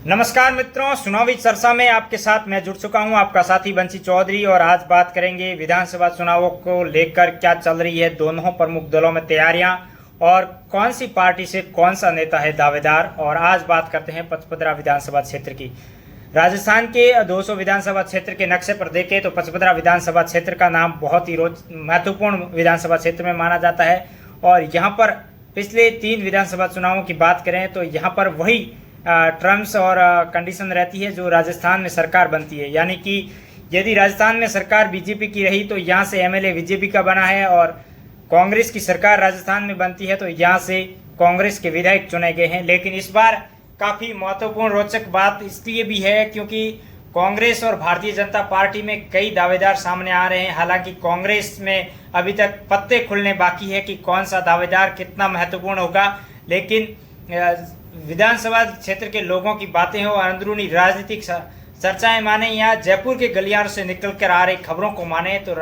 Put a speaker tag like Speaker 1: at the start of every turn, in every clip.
Speaker 1: नमस्कार मित्रों, चुनावी चर्चा में आपके साथ मैं जुड़ चुका हूं, आपका साथी बंसी चौधरी। और आज बात करेंगे विधानसभा चुनावों को लेकर क्या चल रही है दोनों प्रमुख दलों में तैयारियां और कौन सी पार्टी से कौन सा नेता है दावेदार। और आज बात करते हैं पचपदरा विधानसभा क्षेत्र की। राजस्थान के 200 विधानसभा क्षेत्र के नक्शे पर देखें तो पचपदरा विधानसभा क्षेत्र का नाम बहुत ही महत्वपूर्ण विधानसभा क्षेत्र में माना जाता है। और यहाँ पर पिछले 3 विधानसभा चुनावों की बात करें तो यहाँ पर वही टर्म्स और कंडीशन रहती है जो राजस्थान में सरकार बनती है। यानी कि यदि राजस्थान में सरकार बीजेपी की रही तो यहाँ से एमएलए बीजेपी का बना है, और कांग्रेस की सरकार राजस्थान में बनती है तो यहाँ से कांग्रेस के विधायक चुने गए हैं। लेकिन इस बार काफ़ी महत्वपूर्ण रोचक बात इसलिए भी है क्योंकि कांग्रेस और भारतीय जनता पार्टी में कई दावेदार सामने आ रहे हैं। हालांकि कांग्रेस में अभी तक पत्ते खुलने बाकी है कि कौन सा दावेदार कितना महत्वपूर्ण होगा। लेकिन विधानसभा क्षेत्र के लोगों की बातें हो और अंदरूनी राजनीतिक चर्चाएं माने या जयपुर के गलियारों से निकल कर आ रही खबरों को माने तो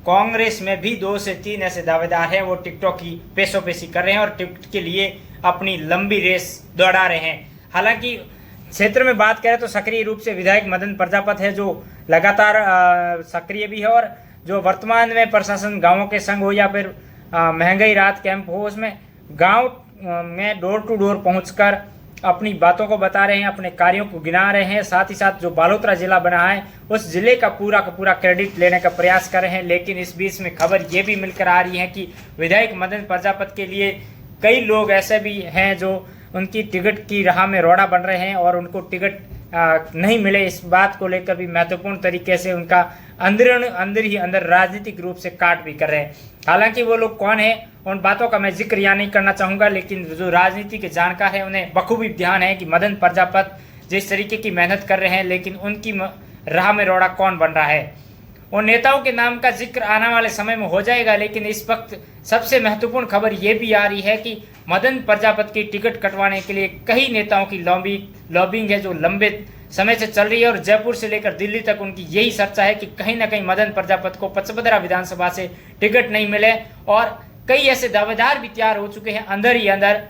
Speaker 1: कांग्रेस में भी 2 से 3 ऐसे दावेदार हैं वो टिकटों की पेशोपेशी कर रहे हैं और टिकट के लिए अपनी लंबी रेस दौड़ा रहे हैं। हालांकि क्षेत्र में बात करें तो सक्रिय रूप से विधायक मदन प्रजापत है जो लगातार सक्रिय भी है, और जो वर्तमान में प्रशासन गाँवों के संग हो या फिर महंगाई राहत कैंप हो उसमें गाँव में डोर टू डोर पहुंचकर अपनी बातों को बता रहे हैं, अपने कार्यों को गिना रहे हैं। साथ ही साथ जो बालोतरा जिला बना है उस जिले का पूरा क्रेडिट लेने का प्रयास कर रहे हैं। लेकिन इस बीच में खबर ये भी मिलकर आ रही है कि विधायक मदन प्रजापत के लिए कई लोग ऐसे भी हैं जो उनकी टिकट की राह में रोड़ा बन रहे हैं और उनको टिकट नहीं मिले, इस बात को लेकर भी महत्वपूर्ण तरीके से उनका अंदर राजनीतिक रूप से काट भी कर रहे हैं। हालांकि वो लोग कौन है उन बातों का मैं जिक्र यहाँ नहीं करना चाहूँगा, लेकिन जो राजनीति के जानकार है उन्हें बखूबी ध्यान है कि मदन प्रजापत जिस तरीके की मेहनत कर रहे हैं लेकिन उनकी राह में रोड़ा कौन बन रहा है। उन नेताओं के नाम का जिक्र आने वाले समय में हो जाएगा, लेकिन इस वक्त सबसे महत्वपूर्ण खबर ये भी आ रही है कि मदन प्रजापत की टिकट कटवाने के लिए कई नेताओं की लॉबिंग है जो लंबे समय से चल रही है। और जयपुर से लेकर दिल्ली तक उनकी यही चर्चा है कि कहीं ना कहीं मदन प्रजापत को पचपदरा विधानसभा से टिकट नहीं मिले, और कई ऐसे दावेदार भी तैयार हो चुके हैं अंदर ही अंदर।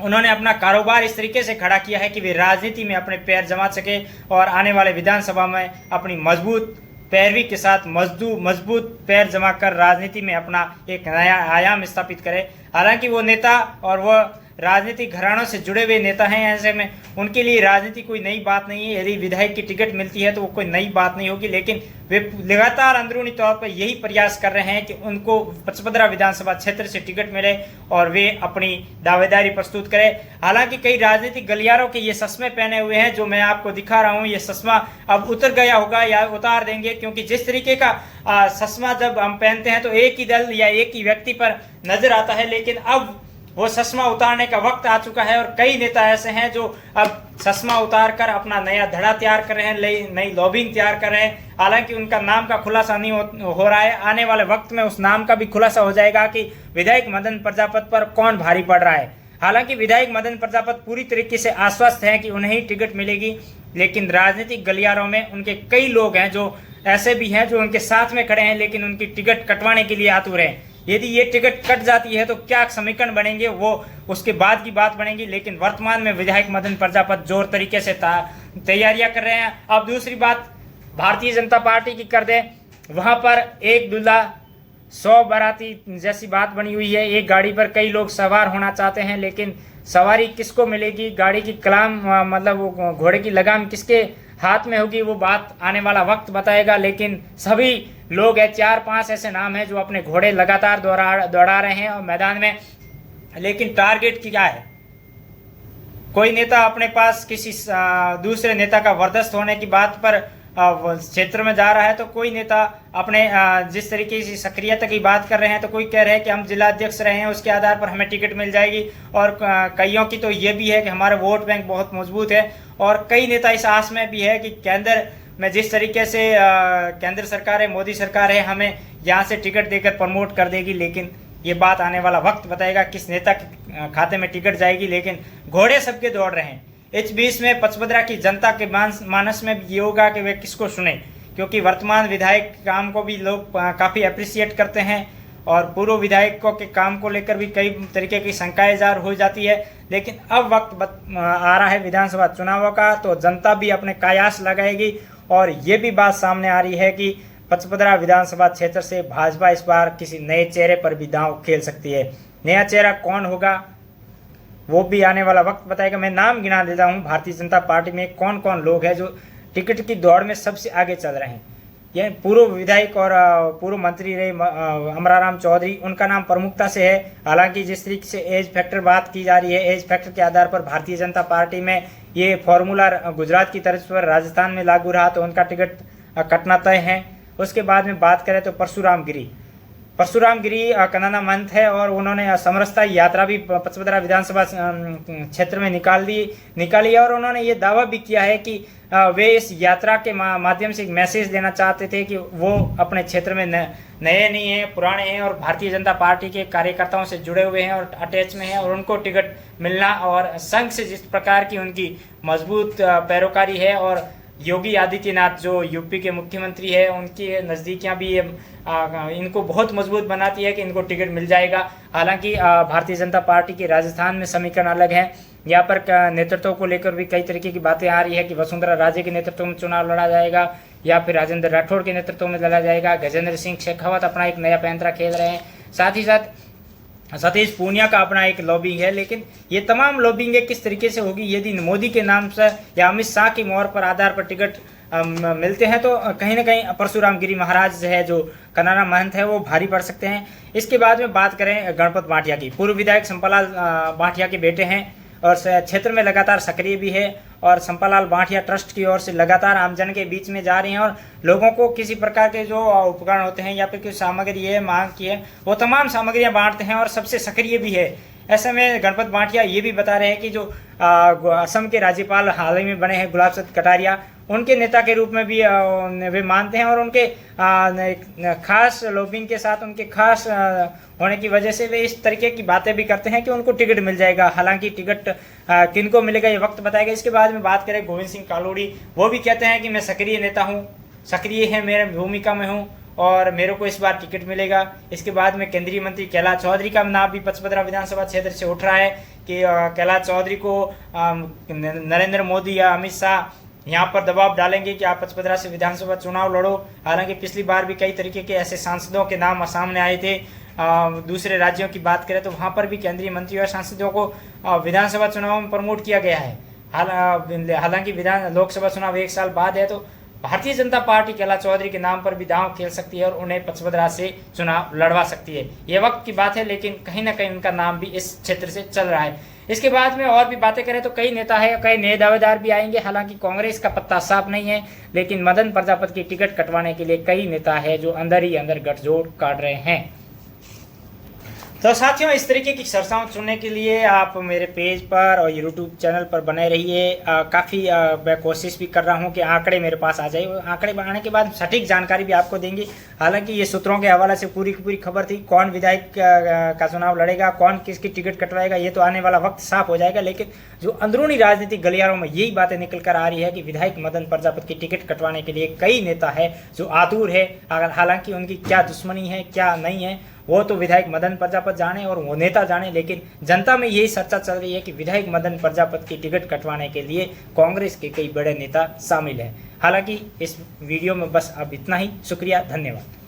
Speaker 1: उन्होंने अपना कारोबार इस तरीके से खड़ा किया है कि वे राजनीति में अपने पैर जमा सके और आने वाले विधानसभा में अपनी मजबूत पैरवी के साथ मजबूत पैर जमा कर राजनीति में अपना एक नया आयाम स्थापित करे। हालांकि वो नेता और वो राजनीतिक घरानों से जुड़े हुए नेता हैं, ऐसे में उनके लिए राजनीति कोई नई बात नहीं है। यदि विधायक की टिकट मिलती है तो वो कोई नई बात नहीं होगी, लेकिन वे लगातार अंदरूनी तौर पर यही प्रयास कर रहे हैं कि उनको पचपदरा विधानसभा क्षेत्र से टिकट मिले और वे अपनी दावेदारी प्रस्तुत करें। हालांकि कई राजनीतिक गलियारों के ये चश्मे पहने हुए हैं जो मैं आपको दिखा रहा हूँ। ये चश्मा अब उतर गया होगा या उतार देंगे, क्योंकि जिस तरीके का चश्मा जब हम पहनते हैं तो एक ही दल या एक ही व्यक्ति पर नजर आता है, लेकिन अब वो चश्मा उतारने का वक्त आ चुका है। और कई नेता ऐसे हैं जो अब चश्मा उतार कर अपना नया धड़ा तैयार कर रहे हैं, नई लॉबिंग तैयार कर रहे हैं। हालांकि उनका नाम का खुलासा नहीं हो रहा है, आने वाले वक्त में उस नाम का भी खुलासा हो जाएगा कि विधायक मदन प्रजापत पर कौन भारी पड़ रहा है। हालांकि विधायक मदन प्रजापत पूरी तरीके से आश्वस्त हैं कि उन्हें ही टिकट मिलेगी, लेकिन राजनीतिक गलियारों में उनके कई लोग हैं जो ऐसे भी हैं जो उनके साथ में खड़े हैं लेकिन उनकी टिकट कटवाने के लिए आतुर हैं। यदि ये टिकट कट जाती है तो क्या समीकरण बनेंगे वो उसके बाद की बात बनेगी, लेकिन वर्तमान में विधायक मदन प्रजापत जोर तरीके से तैयारियां कर रहे हैं। अब दूसरी बात भारतीय जनता पार्टी की कर दें, वहां पर एक दूल्हा 100 बाराती जैसी बात बनी हुई है। एक गाड़ी पर कई लोग सवार होना चाहते हैं, लेकिन सवारी किसको मिलेगी, गाड़ी की कलाम मतलब वो घोड़े की लगाम किसके हाथ में होगी, वो बात आने वाला वक्त बताएगा। लेकिन सभी लोग हैं, 4-5 ऐसे नाम हैं जो अपने घोड़े लगातार दौड़ा रहे हैं और मैदान में। लेकिन टारगेट क्या है? कोई नेता अपने पास किसी दूसरे नेता का वर्चस्व होने की बात पर क्षेत्र में जा रहा है, तो कोई नेता अपने जिस तरीके से सक्रियता की बात कर रहे हैं, तो कोई कह रहे हैं कि हम जिला अध्यक्ष रहे हैं उसके आधार पर हमें टिकट मिल जाएगी। और कईयों की तो ये भी है कि हमारा वोट बैंक बहुत मजबूत है। और कई नेता इस आस में भी है कि केंद्र में जिस तरीके से केंद्र सरकार है, मोदी सरकार है, हमें यहाँ से टिकट देकर प्रमोट कर देगी। लेकिन ये बात आने वाला वक्त बताएगा किस नेता के खाते में टिकट जाएगी। लेकिन घोड़े सबके दौड़ रहे हैं। इस बीच में पचपदरा की जनता के मानस में भी ये होगा कि वे किसको सुने, क्योंकि वर्तमान विधायक काम को भी लोग काफ़ी अप्रिशिएट करते हैं और पूर्व विधायकों के काम को लेकर भी कई तरीके की शंकाएं जार हो जाती है। लेकिन अब वक्त आ रहा है विधानसभा चुनावों का, तो जनता भी अपने कयास लगाएगी और ये भी बात सामने आ रही है कि पचपदरा विधानसभा क्षेत्र से भाजपा इस बार किसी नए चेहरे पर भी दांव खेल सकती है। नया चेहरा कौन होगा वो भी आने वाला वक्त बताएगा। मैं नाम गिना देता हूँ, भारतीय जनता पार्टी में कौन कौन लोग हैं जो टिकट की दौड़ में सबसे आगे चल रहे हैं। यह पूर्व विधायक और पूर्व मंत्री रहे अमराराम चौधरी, उनका नाम प्रमुखता से है। हालांकि जिस तरीके से एज फैक्टर बात की जा रही है, एज फैक्टर के आधार पर भारतीय जनता पार्टी में ये फॉर्मूला गुजरात की तर्ज पर राजस्थान में लागू रहा, तो उनका टिकट कटना तय है। उसके बाद में बात करें तो परशुराम गिरी कनाना महंत है और उन्होंने समरसता यात्रा भी पचपदरा विधानसभा क्षेत्र में निकाली है और उन्होंने ये दावा भी किया है कि वे इस यात्रा के माध्यम से एक मैसेज देना चाहते थे कि वो अपने क्षेत्र में नए नहीं हैं, पुराने हैं और भारतीय जनता पार्टी के कार्यकर्ताओं से जुड़े हुए हैं और अटैच में हैं और उनको टिकट मिलना और संघ से जिस प्रकार की उनकी मजबूत पैरोकारी है और योगी आदित्यनाथ जो यूपी के मुख्यमंत्री है उनकी नज़दीकियां भी इनको बहुत मजबूत बनाती है कि इनको टिकट मिल जाएगा। हालांकि भारतीय जनता पार्टी के राजस्थान में समीकरण अलग है। यहाँ पर नेतृत्व को लेकर भी कई तरीके की बातें आ रही है कि वसुंधरा राजे के नेतृत्व में चुनाव लड़ा जाएगा या फिर राजेंद्र राठौड़ के नेतृत्व में लड़ा जाएगा। गजेंद्र सिंह शेखावत अपना एक नया पैंतरा खेल रहे हैं, साथ ही साथ सतीश पूनिया का अपना एक लॉबिंग है। लेकिन ये तमाम लॉबिंग किस तरीके से होगी, यदि मोदी के नाम से या अमित शाह की मोहर पर आधार पर टिकट मिलते हैं तो कहीं ना कहीं परशुराम गिरी महाराज है जो कनाना महंत है वो भारी पड़ सकते हैं। इसके बाद में बात करें गणपत भाटिया की, पूर्व विधायक संपालाल भाटिया के बेटे हैं और क्षेत्र में लगातार सक्रिय भी है और संपालाल भाटिया ट्रस्ट की ओर से लगातार आमजन के बीच में जा रही हैं और लोगों को किसी प्रकार के जो उपकरण होते हैं या फिर कुछ सामग्री है मांग की है वो तमाम सामग्रियां बांटते हैं और सबसे सक्रिय भी है। ऐसे में गणपत भाटिया ये भी बता रहे हैं कि जो असम के राज्यपाल हाल ही में बने हैं गुलाब चंद कटारिया, उनके नेता के रूप में भी वे मानते हैं और उनके खास लॉबिंग के साथ उनके खास होने की वजह से वे इस तरीके की बातें भी करते हैं कि उनको टिकट मिल जाएगा। हालांकि टिकट किनको मिलेगा ये वक्त बताएगा। इसके बाद में बात करें गोविंद सिंह कालोड़ी, वो भी कहते हैं कि मैं सक्रिय नेता हूँ, सक्रिय है मेरे भूमिका में हूँ और मेरे को इस बार टिकट मिलेगा। इसके बाद में केंद्रीय मंत्री कैलाश चौधरी का नाम भी पचपदरा विधानसभा क्षेत्र से उठ रहा है कि कैलाश चौधरी को नरेंद्र मोदी या अमित शाह यहाँ पर दबाव डालेंगे कि आप पचपदरा से विधानसभा चुनाव लड़ो। हालांकि पिछली बार भी कई तरीके के ऐसे सांसदों के नाम सामने आए थे। दूसरे राज्यों की बात करें तो वहाँ पर भी केंद्रीय मंत्री और सांसदों को विधानसभा चुनाव में प्रमोट किया गया है। हालांकि लोकसभा चुनाव 1 साल बाद है, तो भारतीय जनता पार्टी कैलाश चौधरी के नाम पर भी दांव खेल सकती है और उन्हें पचपदरा से चुनाव लड़वा सकती है। ये वक्त की बात है, लेकिन कहीं ना कहीं उनका नाम भी इस क्षेत्र से चल रहा है। इसके बाद में और भी बातें करें तो कई नेता है, कई नए दावेदार भी आएंगे। हालांकि कांग्रेस का पत्ता साफ नहीं है, लेकिन मदन प्रजापति की टिकट कटवाने के लिए कई नेता है जो अंदर ही अंदर गठजोड़ काट रहे हैं। तो साथियों, इस तरीके की चर्चाओं सुनने के लिए आप मेरे पेज पर और यूट्यूब चैनल पर बने रहिए। काफ़ी मैं कोशिश भी कर रहा हूं कि आंकड़े मेरे पास आ जाए। आंकड़े आने के बाद सटीक जानकारी भी आपको देंगे। हालांकि ये सूत्रों के हवाले से पूरी की पूरी खबर थी, कौन विधायक का चुनाव लड़ेगा, कौन किसकी टिकट कटवाएगा, ये तो आने वाला वक्त साफ हो जाएगा। लेकिन जो अंदरूनी राजनीतिक गलियारों में यही बातें निकल कर आ रही है कि विधायक मदन प्रजापति की टिकट कटवाने के लिए कई नेता है जो आतुर है। हालांकि उनकी क्या दुश्मनी है क्या नहीं है वो तो विधायक मदन प्रजापति जाने और वो नेता जाने, लेकिन जनता में यही चर्चा चल रही है कि विधायक मदन प्रजापति की टिकट कटवाने के लिए कांग्रेस के कई बड़े नेता शामिल हैं। हालांकि इस वीडियो में बस अब इतना ही। शुक्रिया, धन्यवाद।